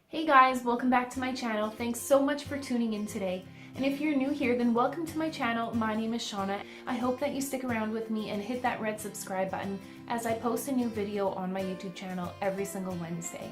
Hey guys, welcome back to my channel. Thanks so much for tuning in today. And if you're new here, then welcome to my channel. My name is Shauna. I hope that you stick around with me and hit that red subscribe button as I post a new video on my YouTube channel every single Wednesday.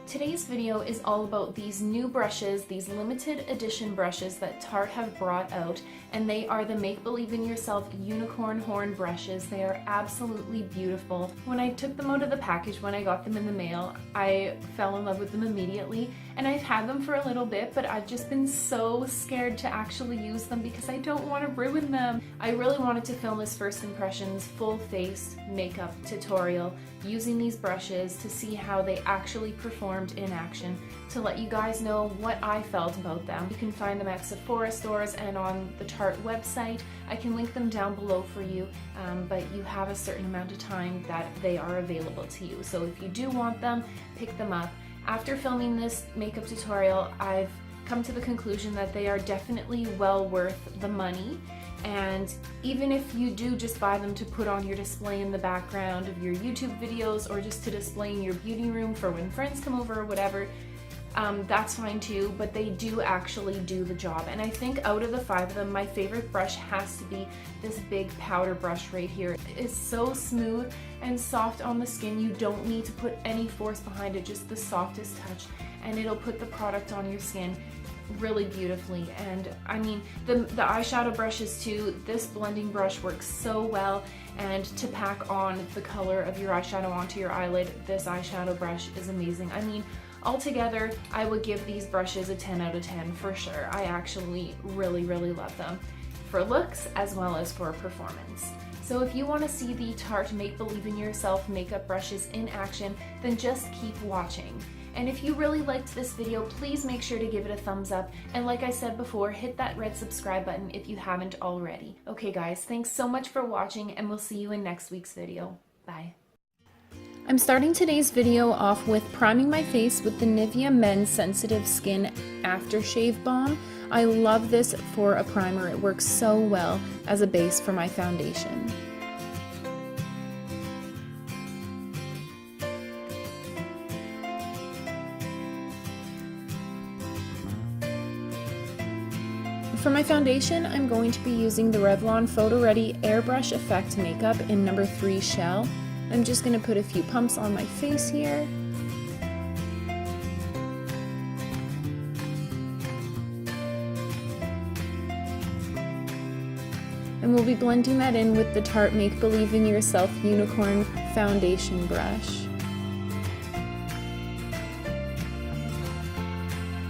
Today's video is all about these new brushes, these limited edition brushes that Tarte have brought out, and they are the Make Believe in Yourself unicorn horn brushes. They are absolutely beautiful. When I took them out of the package, when I got them in the mail, I fell in love with them immediately, and I've had them for a little bit, but I've just been so scared to actually use them because I don't want to ruin them. I really wanted to film this first impressions full face makeup tutorial using these brushes to see how they actually performed in action, to let you guys know what I felt about them. You can find them at Sephora stores and on the Tarte website. I can link them down below for you, but you have a certain amount of time that they are available to you. So if you do want them, pick them up. After filming this makeup tutorial, I've come to the conclusion that they are definitely well worth the money. And even if you do just buy them to put on your display in the background of your YouTube videos or just to display in your beauty room for when friends come over or whatever, that's fine too, but they do actually do the job. And I think out of the 5 of them, my favorite brush has to be this big powder brush right here. It's so smooth and soft on the skin. You don't need to put any force behind it, just the softest touch, and it'll put the product on your skin really beautifully. And I mean, the eyeshadow brushes too, this blending brush works so well, and to pack on the color of your eyeshadow onto your eyelid, this eyeshadow brush is amazing. I mean, altogether, I would give these brushes a 10 out of 10 for sure. I actually really love them for looks as well as for performance. So if you want to see the Tarte Make Believe in Yourself makeup brushes in action, then just keep watching. And if you really liked this video, please make sure to give it a thumbs up. And like I said before, hit that red subscribe button if you haven't already. Okay guys, thanks so much for watching, and we'll see you in next week's video. Bye. I'm starting today's video off with priming my face with the Nivea Men's Sensitive Skin Aftershave Balm. I love this for a primer. It works so well as a base for my foundation. For my foundation, I'm going to be using the Revlon Photo Ready Airbrush Effect Makeup in number 3 Shell. I'm just going to put a few pumps on my face here. And we'll be blending that in with the Tarte Make Believe in Yourself Unicorn Foundation Brush.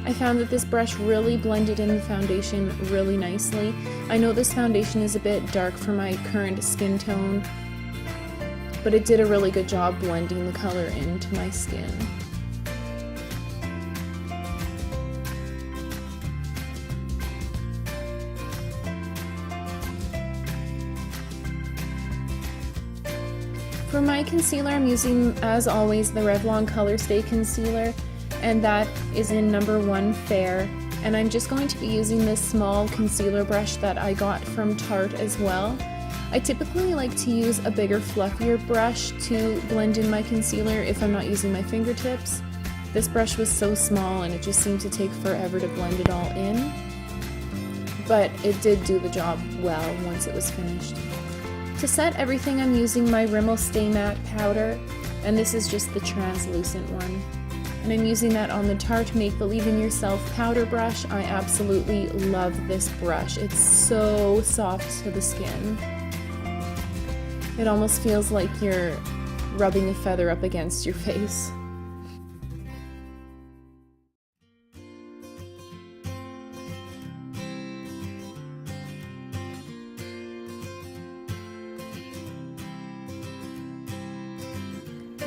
I found that this brush really blended in the foundation really nicely. I know this foundation is a bit dark for my current skin tone, but it did a really good job blending the color into my skin. For my concealer, I'm using, as always, the Revlon Color Stay Concealer, and that is in number 1 Fair. And I'm just going to be using this small concealer brush that I got from Tarte as well. I typically like to use a bigger, fluffier brush to blend in my concealer if I'm not using my fingertips. This brush was so small and it just seemed to take forever to blend it all in, but it did do the job well once it was finished. To set everything, I'm using my Rimmel Stay Matte powder, and this is just the translucent one. And I'm using that on the Tarte Make Believe in Yourself powder brush. I absolutely love this brush. It's so soft to the skin. It almost feels like you're rubbing a feather up against your face.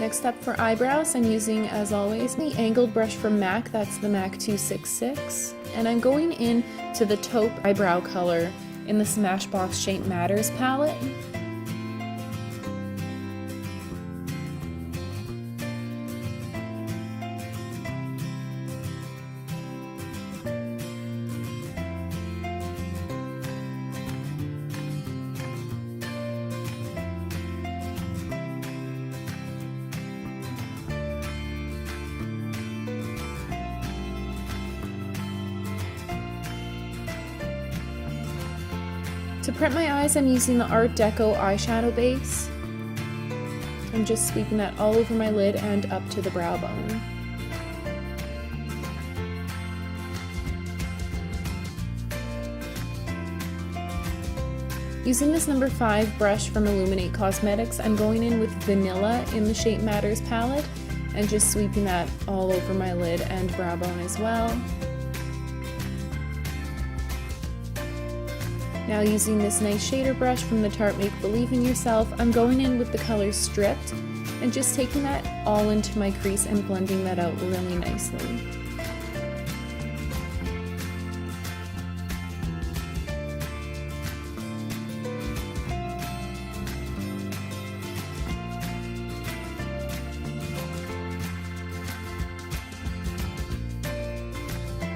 Next up for eyebrows, I'm using, as always, the angled brush from MAC. That's the MAC 266. And I'm going in to the taupe eyebrow color in the Smashbox Shapematters palette. To prep my eyes, I'm using the Art Deco eyeshadow base. I'm just sweeping that all over my lid and up to the brow bone. Using this number 5 brush from Illuminate Cosmetics, I'm going in with Vanilla in the Shapematters palette and just sweeping that all over my lid and brow bone as well. Now using this nice shader brush from the Tarte Make Believe in Yourself, I'm going in with the color Stripped and just taking that all into my crease and blending that out really nicely.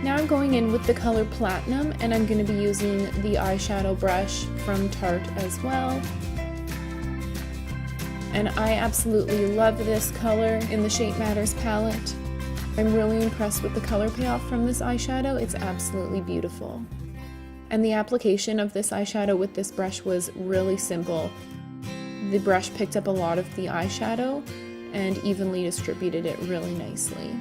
Now I'm going in with the color Platinum, and I'm going to be using the eyeshadow brush from Tarte as well. And I absolutely love this color in the Shapematters palette. I'm really impressed with the color payoff from this eyeshadow. It's absolutely beautiful. And the application of this eyeshadow with this brush was really simple. The brush picked up a lot of the eyeshadow and evenly distributed it really nicely.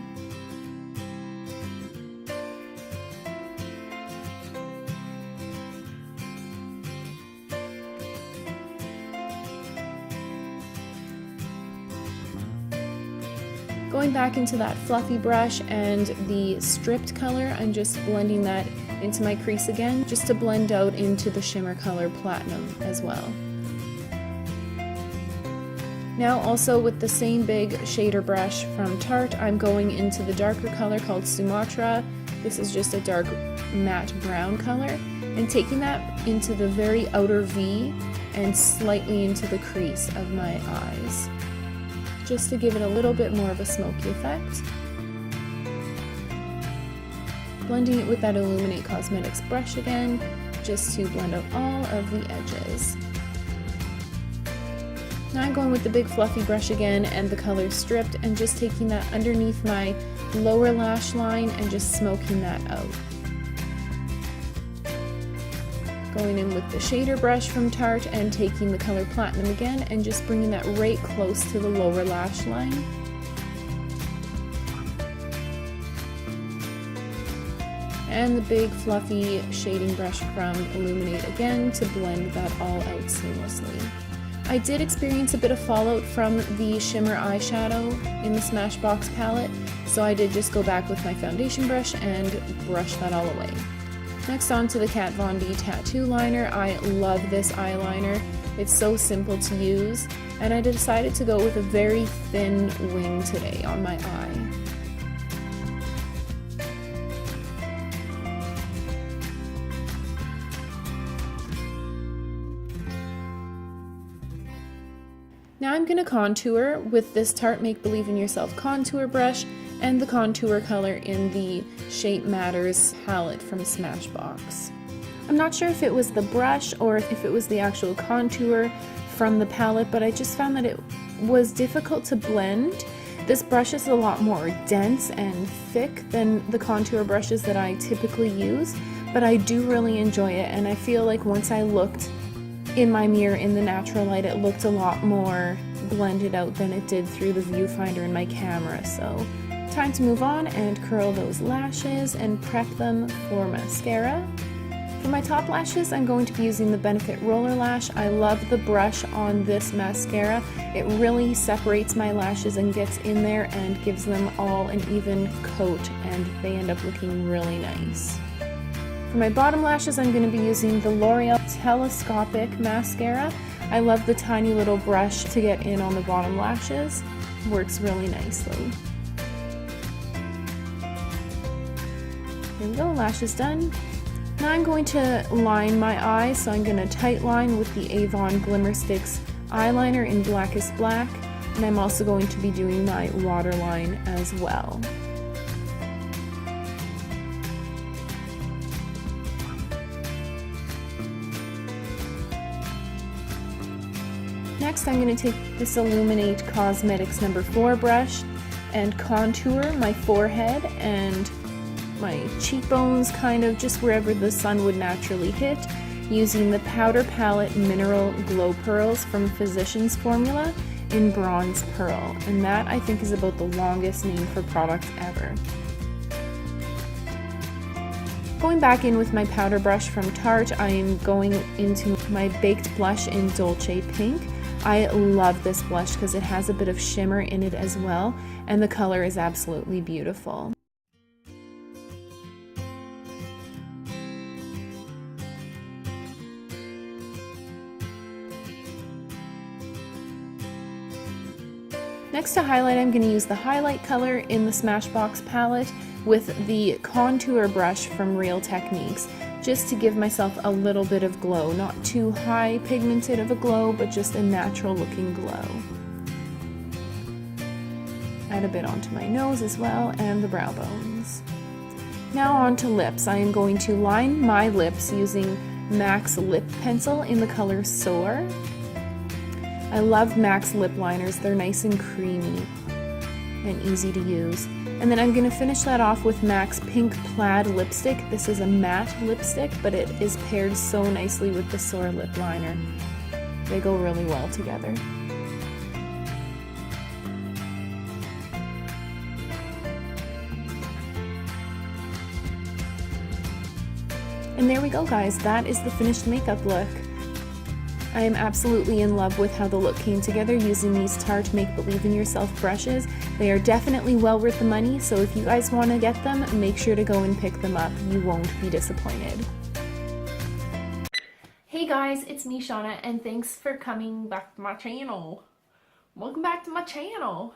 Going back into that fluffy brush and the stripped color, I'm just blending that into my crease again, just to blend out into the shimmer color Platinum as well. Now also with the same big shader brush from Tarte, I'm going into the darker color called Sumatra. This is just a dark matte brown color, and taking that into the very outer V and slightly into the crease of my eyes, just to give it a little bit more of a smoky effect. Blending it with that Illuminate Cosmetics brush again, just to blend out all of the edges. Now I'm going with the big fluffy brush again and the color Stripped, and just taking that underneath my lower lash line and just smoking that out. Going in with the shader brush from Tarte and taking the color Platinum again and just bringing that right close to the lower lash line. And the big fluffy shading brush from Illuminate again to blend that all out seamlessly. I did experience a bit of fallout from the shimmer eyeshadow in the Smashbox palette, so I did just go back with my foundation brush and brush that all away. Next on to the Kat Von D Tattoo Liner. I love this eyeliner. It's so simple to use, and I decided to go with a very thin wing today on my eye. Now I'm going to contour with this Tarte Make Believe in Yourself contour brush and the contour color in the Shapematters palette from Smashbox. I'm not sure if it was the brush or if it was the actual contour from the palette, but I just found that it was difficult to blend. This brush is a lot more dense and thick than the contour brushes that I typically use, but I do really enjoy it, and I feel like once I looked in my mirror in the natural light, it looked a lot more blended out than it did through the viewfinder in my camera. So time to move on and curl those lashes and prep them for mascara. For my top lashes, I'm going to be using the Benefit Roller Lash. I love the brush on this mascara. It really separates my lashes and gets in there and gives them all an even coat, and they end up looking really nice. For my bottom lashes, I'm going to be using the L'Oreal Telescopic Mascara. I love the tiny little brush to get in on the bottom lashes. Works really nicely. There we go, lashes done. Now I'm going to line my eyes, so I'm going to tight line with the Avon Glimmer Sticks eyeliner in Blackest Black, and I'm also going to be doing my waterline as well. Next, I'm going to take this Illuminate Cosmetics number 4 brush and contour my forehead and my cheekbones, kind of just wherever the sun would naturally hit, using the Powder Palette Mineral Glow Pearls from Physicians Formula in Bronze Pearl. And that, I think, is about the longest name for product ever. Going back in with my powder brush from Tarte, I am going into my Baked Blush in Dolce Pink. I love this blush because it has a bit of shimmer in it as well, and the color is absolutely beautiful. Next to highlight, I'm going to use the highlight color in the Smashbox palette with the contour brush from Real Techniques, just to give myself a little bit of glow. Not too high pigmented of a glow, but just a natural looking glow. Add a bit onto my nose as well, and the brow bones. Now on to lips. I am going to line my lips using MAC's lip pencil in the color Soar. I love MAC's lip liners. They're nice and creamy and easy to use. And then I'm going to finish that off with MAC's Pink Plaid lipstick. This is a matte lipstick, but it is paired so nicely with the Soar lip liner. They go really well together. And there we go, guys. That is the finished makeup look. I am absolutely in love with how the look came together using these Tarte Make Believe in Yourself brushes. They are definitely well worth the money, so if you guys want to get them, make sure to go and pick them up. You won't be disappointed. Hey guys, it's me, Shauna, and thanks for coming back to my channel. Welcome back to my channel.